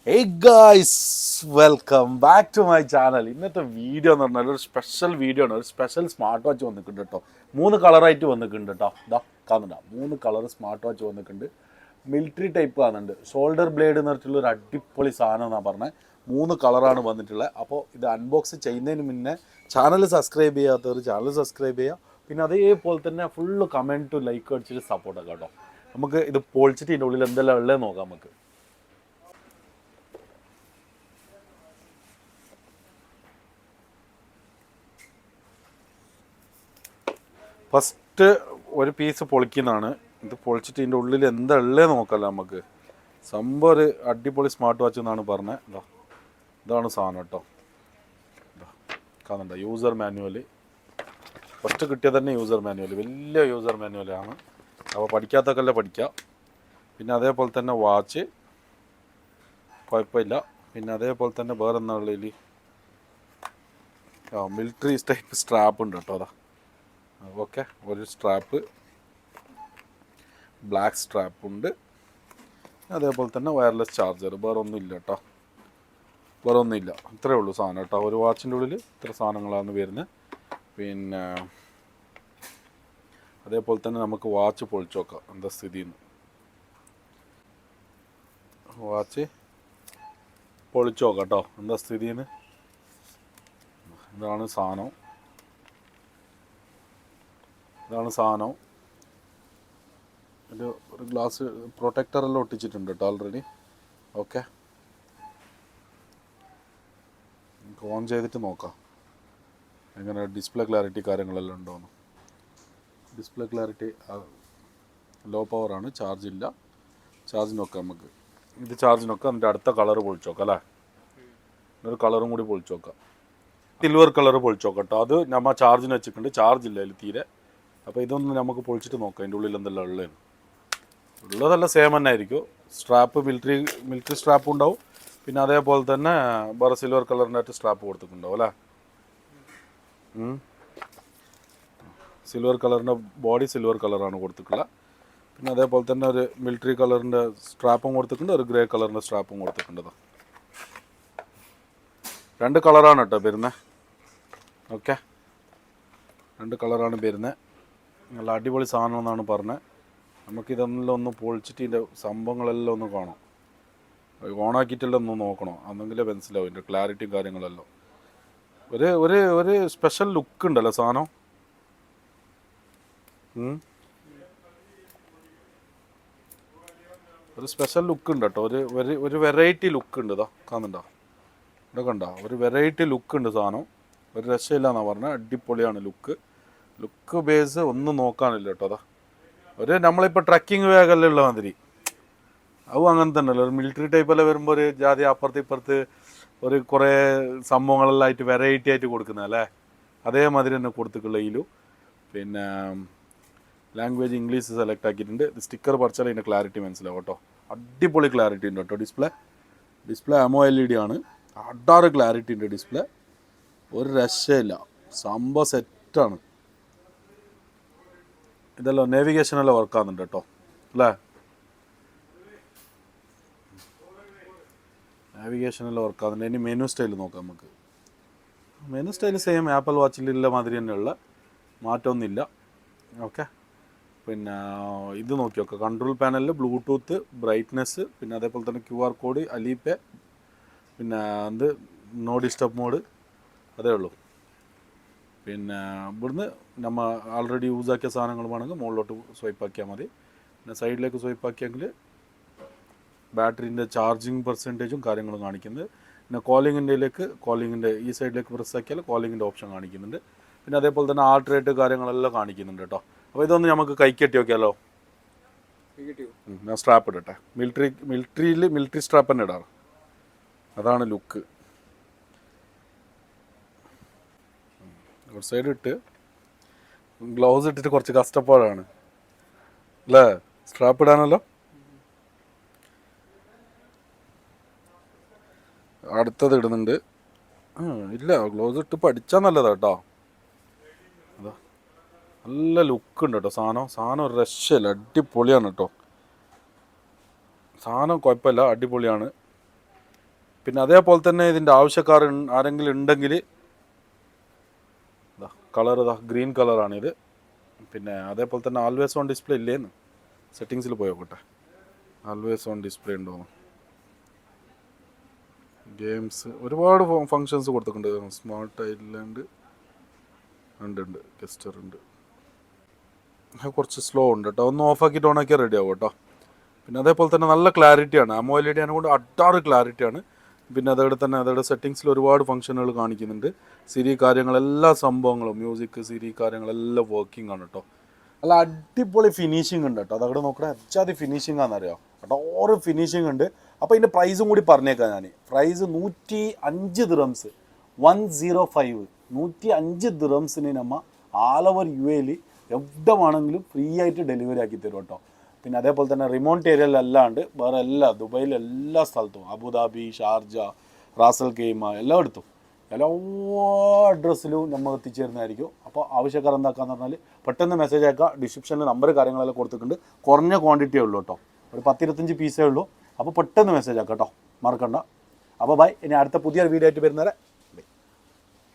Hey guys, welcome back to my channel. ഇന്നത്തെ video എന്ന് പറഞ്ഞാൽ ഒരു സ്പെഷ്യൽ വീഡിയോ ആണ്. ഒരു സ്പെഷ്യൽ സ്മാർട്ട് വാച്ച് വന്നിട്ടുണ്ട് കേട്ടോ. 3 കളറായിട്ട് വന്നിട്ടുണ്ട് കേട്ടോ. ഇതാ കാണുന്നുണ്ടോ? 3 കളർ സ്മാർട്ട് വാച്ച് വന്നിട്ടുണ്ട്. മിലിറ്ററി ടൈപ്പ് കാണുന്നുണ്ട്. ഷോൾഡർ ബ്ലേഡ് എന്ന് പറഞ്ഞിട്ടുള്ള ഒരു അടിപൊളി സാധനം എന്നാണ് പറഞ്ഞത്. 3 കളറാണ് വന്നിട്ടുള്ളത്. അപ്പോൾ ഇത് അൺബോക്സ് ചെയ്യുന്നതിന് മുന്നേ ചാനൽ സബ്സ്ക്രൈബ് ചെയ്യാത്തവർ ചാനൽ സബ്സ്ക്രൈബ് ചെയ്യുക. പിന്നെ അതേപോലെ തന്നെ ഫുള്ള് കമൻറ്റും ലൈക്കും അടിച്ചിട്ട് സപ്പോർട്ട് ആക്കാം കേട്ടോ. നമുക്ക് ഇത് പൊളിച്ചിട്ട് ഇതിൻ്റെ ഉള്ളിൽ എന്തെല്ലാം ഉള്ളത് നോക്കാം നമുക്ക്. ഫസ്റ്റ് ഒരു പീസ് പൊളിക്കുന്നതാണ്. ഇത് പൊളിച്ചിട്ട് ഇതിൻ്റെ ഉള്ളിൽ എന്താ ഉള്ളത് നോക്കല്ലോ നമുക്ക്. സംഭവം ഒരു അടിപൊളി സ്മാർട്ട് വാച്ച് എന്നാണ് പറഞ്ഞത്. ഇതാണ് സാധനം കേട്ടോ. കാണുന്നുണ്ടോ? User manual. ഫസ്റ്റ് കിട്ടിയത് തന്നെ യൂസർ മാനുവൽ, വലിയ യൂസർ മാനുവലാണ്. അപ്പോൾ പഠിക്കാത്തൊക്കെ പഠിക്കാം. പിന്നെ അതേപോലെ തന്നെ വാച്ച് കുഴപ്പമില്ല. പിന്നെ അതേപോലെ തന്നെ വേറെ എന്താ ഉള്ളിൽ മിലിറ്ററി ടൈപ്പ് സ്ട്രാപ്പ് ഉണ്ട് കേട്ടോ. അതാ ഓക്കെ, ഒരു സ്ട്രാപ്പ്, ബ്ലാക്ക് സ്ട്രാപ്പ് ഉണ്ട്. അതേപോലെ തന്നെ വയർലെസ് ചാർജർ. വേറെ ഒന്നുമില്ല കേട്ടോ, വേറെ ഒന്നുമില്ല. ഇത്രയേ ഉള്ളൂ സാധനം കേട്ടോ. ഒരു വാച്ചിൻ്റെ ഉള്ളിൽ ഇത്ര സാധനങ്ങളാണ് വരുന്നത്. പിന്നെ അതേപോലെ തന്നെ നമുക്ക് വാച്ച് പൊളിച്ച് നോക്കാം എന്താ സ്ഥിതിന്ന്. വാച്ച് പൊളിച്ച് നോക്കാം കേട്ടോ എന്താ സ്ഥിതിന്ന്. ഇതാണ് സാധനം. ഒരു ഗ്ലാസ് പ്രൊട്ടക്ടറെല്ലാം ഒട്ടിച്ചിട്ടുണ്ട് കേട്ടോ ഓൾറെഡി. ഓക്കെ, നമുക്ക് ഓൺ ചെയ്തിട്ട് നോക്കാം എങ്ങനെ ഡിസ്പ്ലേ ക്ലാരിറ്റി കാര്യങ്ങളെല്ലാം ഉണ്ടോയെന്ന്. ഡിസ്പ്ലേ ക്ലാരിറ്റി ലോ പവറാണ്, ചാർജ് ഇല്ല. ചാർജ് നോക്കാം നമുക്ക്. ഇത് ചാർജ് നോക്കാം. അതിൻ്റെ അടുത്ത കളർ പൊളിച്ച് നോക്കാം അല്ലേ. ഒരു കളറും കൂടി പൊളിച്ച് നോക്കാം. സിൽവർ കളർ പൊളിച്ച് നോക്കാം കേട്ടോ. അത് നമ്മൾ ചാർജിന് വെച്ചിട്ടുണ്ട്, ചാർജ് ഇല്ല അതിൽ തീരെ. അപ്പോൾ ഇതൊന്ന് നമുക്ക് പൊളിച്ചിട്ട് നോക്കാം അതിൻ്റെ ഉള്ളിൽ എന്തെല്ലാം ഉള്ളതെല്ലാം സെയിം തന്നെ ആയിരിക്കും. സ്ട്രാപ്പ് മിലിറ്ററി സ്ട്രാപ്പ് ഉണ്ടാവും. പിന്നെ അതേപോലെ തന്നെ വേറെ സിൽവർ കളറിൻ്റെ ആയിട്ട് സ്ട്രാപ്പ് കൊടുത്തിട്ടുണ്ടാവും അല്ലേ. സിൽവർ കളറിൻ്റെ ബോഡി സിൽവർ കളറാണ് കൊടുത്തിട്ടുള്ളത്. പിന്നെ അതേപോലെ തന്നെ ഒരു മിലിറ്ററി കളറിൻ്റെ സ്ട്രാപ്പും കൊടുത്തിട്ടുണ്ട്, ഒരു ഗ്രേ കളറിൻ്റെ സ്ട്രാപ്പും കൊടുത്തിട്ടുണ്ട്. 2 കളറാണ് കേട്ടോ വരുന്നത്. ഓക്കെ, 2 കളറാണ് വരുന്നത്. നല്ല അടിപൊളി സാധനം എന്നാണ് പറഞ്ഞത്. നമുക്കിതെല്ലാം ഒന്ന് പൊളിച്ചിട്ട് ഇതിൻ്റെ സംഭവങ്ങളെല്ലാം ഒന്ന് കാണാം. ഓണാക്കിയിട്ടെല്ലാം ഒന്ന് നോക്കണം, അന്നെങ്കിലേ മനസ്സിലാവും ഇതിൻ്റെ ക്ലാരിറ്റിയും കാര്യങ്ങളെല്ലാം. ഒരു ഒരു ഒരു സ്പെഷ്യൽ ലുക്ക് ഉണ്ടല്ലോ സാധനം. ഒരു സ്പെഷ്യൽ ലുക്ക് ഉണ്ട് കേട്ടോ. ഒരു വെറൈറ്റി ലുക്ക് ഉണ്ട്. ഇതാ കാണുന്നുണ്ടോ? ഇവിടെ കണ്ടോ? ഒരു വെറൈറ്റി ലുക്ക് ഉണ്ട് സാധനം. ഒരു രക്ഷയില്ല എന്നാണ് പറഞ്ഞത്. അടിപൊളിയാണ് ലുക്ക് ബേസ് ഒന്നും നോക്കാനില്ല കേട്ടോ. അതാ ഒരു നമ്മളിപ്പോൾ ട്രക്കിങ് വേഗമെല്ലാം മാതിരി അതും അങ്ങനെ തന്നെ അല്ല. ഒരു മിലിറ്ററി ടൈപ്പെല്ലാം വരുമ്പോൾ ഒരു ജാതി അപ്പുറത്ത് ഇപ്പുറത്ത് ഒരു കുറേ സംഭവങ്ങളെല്ലാം ആയിട്ട് വെറൈറ്റി ആയിട്ട് കൊടുക്കുന്നത് അല്ലേ. അതേമാതിരി തന്നെ കൊടുത്തിട്ടുള്ള ഇതിലും. പിന്നെ ലാംഗ്വേജ് ഇംഗ്ലീഷ് സെലക്ട് ആക്കിയിട്ടുണ്ട്. സ്റ്റിക്കർ പറിച്ചാൽ അതിൻ്റെ ക്ലാരിറ്റി മനസ്സിലാവും കേട്ടോ. അടിപൊളി ക്ലാരിറ്റി ഉണ്ട് കേട്ടോ. ഡിസ്പ്ലേ AMOLED ആണ്. അടാറ് ക്ലാരിറ്റി ഉണ്ട് ഡിസ്പ്ലേ. ഒരു രക്ഷയില്ല, സംഭവം സെറ്റാണ്. ഇതെല്ലാം നേവിഗേഷനെല്ലാം വർക്കാകുന്നുണ്ട് കേട്ടോ അല്ലേ. നാവിഗേഷനെല്ലാം വർക്കാകുന്നുണ്ട്. ഇനി മെനു സ്റ്റൈൽ നോക്കാം നമുക്ക്. മെനു സ്റ്റൈൽ സെയിം ആപ്പിൾ വാച്ചിലുള്ള മാതിരി തന്നെയുള്ള മാറ്റമൊന്നുമില്ല. ഓക്കെ, പിന്നെ ഇത് നോക്കി നോക്കാം. കൺട്രോൾ പാനലിൽ ബ്ലൂടൂത്ത്, ബ്രൈറ്റ്നെസ്, പിന്നെ അതേപോലെ തന്നെ QR കോഡ്, അലിപേ, പിന്നെ നോ ഡിസ്റ്റർബ് മോഡ്, അതേ ഉള്ളൂ. പിന്നെ ഇവിടുന്ന് നമ്മൾ ആൾറെഡി യൂസാക്കിയ സാധനങ്ങൾ വേണമെങ്കിൽ മുകളിലോട്ട് സ്വൈപ്പ് ആക്കിയാൽ മതി. പിന്നെ സൈഡിലേക്ക് സ്വൈപ്പ് ആക്കിയെങ്കിൽ ബാറ്ററിൻ്റെ ചാർജിങ് പെർസെൻറ്റേജും കാര്യങ്ങളും കാണിക്കുന്നത്. പിന്നെ കോളിങ്ങിൻ്റെ ഈ സൈഡിലേക്ക് പ്രസ് ആക്കിയാൽ കോളിങ്ങിൻ്റെ ഓപ്ഷൻ കാണിക്കുന്നുണ്ട്. പിന്നെ അതേപോലെ തന്നെ ഹാർട്ട് റേറ്റ് കാര്യങ്ങളെല്ലാം കാണിക്കുന്നുണ്ട് കേട്ടോ. അപ്പോൾ ഇതൊന്ന് നമുക്ക് കൈക്കെട്ടി നോക്കിയാലോ. ഞാൻ സ്ട്രാപ്പ് ഇടട്ടെ. മിലിറ്ററി സ്ട്രാപ്പ് തന്നെ ഇടാറ്. അതാണ് ലുക്ക്. ഒരു സൈഡ് ഇട്ട് ഗ്ലൗസ് ഇട്ടിട്ട് കുറച്ച് കഷ്ടപ്പാടാണ് അല്ലേ സ്ട്രാപ്പ് ഇടാനല്ലോ. അടുത്തത് ഇടുന്നുണ്ട്. ഇല്ല, ഗ്ലൗസ് ഇട്ട് പഠിച്ചാൽ നല്ലതാ കേട്ടോ. അതാ നല്ല ലുക്ക് ഉണ്ട് കേട്ടോ. സാധനം ഒരു രക്ഷയില്ല, അടിപൊളിയാണ് കേട്ടോ. സാധനം കുഴപ്പമില്ല, അടിപൊളിയാണ്. പിന്നെ അതേപോലെ തന്നെ ഇതിൻ്റെ ആവശ്യക്കാർ ആരെങ്കിലും ഉണ്ടെങ്കിൽ കളർ ഇതാ ഗ്രീൻ കളറാണിത്. പിന്നെ അതേപോലെ തന്നെ ആൾവേസ് ഓൺ ഡിസ്പ്ലേ ഇല്ലേന്ന് സെറ്റിങ്സിൽ പോയി നോക്കട്ടെ. ആൾവേസ് ഓൺ ഡിസ്പ്ലേ ഉണ്ടോന്ന്. ഗെയിംസ് ഒരുപാട് ഫങ്ഷൻസ് കൊടുത്തിട്ടുണ്ട്. സ്മാർട്ട് ഐലൻഡ് ഉണ്ട്, ഗസ്റ്റർ ഉണ്ട്. കുറച്ച് സ്ലോ ഉണ്ട് കേട്ടോ. ഒന്ന് ഓഫാക്കിയിട്ട് ഓണാക്കിയാൽ റെഡി ആവും കേട്ടോ. പിന്നെ അതേപോലെ തന്നെ നല്ല ക്ലാരിറ്റിയാണ്. AMOLED കൊണ്ട് അട്ടാറ് ക്ലാരിറ്റിയാണ്. പിന്നെ അതോടെ സെറ്റിങ്സിൽ ഒരുപാട് ഫംഗ്ഷനുകൾ കാണിക്കുന്നുണ്ട്. സിരി കാര്യങ്ങളെല്ലാ സംഭവങ്ങളും മ്യൂസിക് സിരി കാര്യങ്ങളെല്ലാം വർക്കിംഗ് ആണ് കേട്ടോ. അല്ല അടിപൊളി ഫിനിഷിംഗ് ഉണ്ട് കേട്ടോ. അതവിടെ നോക്കണേ അച്ചാതി ഫിനിഷിംഗ് ആണെന്നറിയാം. അടോറ് ഫിനിഷിംഗ് ഉണ്ട്. അപ്പോൾ ഇതിൻ്റെ പ്രൈസും കൂടി പറഞ്ഞേക്കാം ഞാൻ. പ്രൈസ് 105 ദിറംസ്, 105 105 ദിറംസിന് നമ്മ ആൾ ഓവർ UAE എവിടെ വേണമെങ്കിലും ഫ്രീ ആയിട്ട് ഡെലിവറി ആക്കി തരും കേട്ടോ. പിന്നെ അതേപോലെ തന്നെ റിമോട്ട് ഏരിയയിലല്ലാണ്ട് വേറെ എല്ലാ ദുബൈയിലെ എല്ലാ സ്ഥലത്തും അബുദാബി, ഷാർജ, റാസൽ ഖൈമ എല്ലായിടത്തും എല്ലാ അഡ്രസ്സിലും നമ്മൾ എത്തിച്ചേരുന്നതായിരിക്കും. അപ്പോൾ ആവശ്യക്കാർ എന്താക്കാന്ന് പറഞ്ഞാൽ പെട്ടെന്ന് മെസ്സേജ് അയക്കുക. ഡിസ്ക്രിപ്ഷനിൽ നമ്പർ കാര്യങ്ങളെല്ലാം കൊടുത്തിട്ടുണ്ട്. കുറഞ്ഞ ക്വാണ്ടിറ്റിയേ ഉള്ളൂ കേട്ടോ. ഒരു 10-25 പീസേ ഉള്ളൂ. അപ്പോൾ പെട്ടെന്ന് മെസ്സേജ് ആക്കുക കേട്ടോ, മറക്കണ്ട. അപ്പോൾ ബൈ. ഇനി അടുത്ത പുതിയൊരു വീഡിയോ ആയിട്ട് വരുന്നവരെ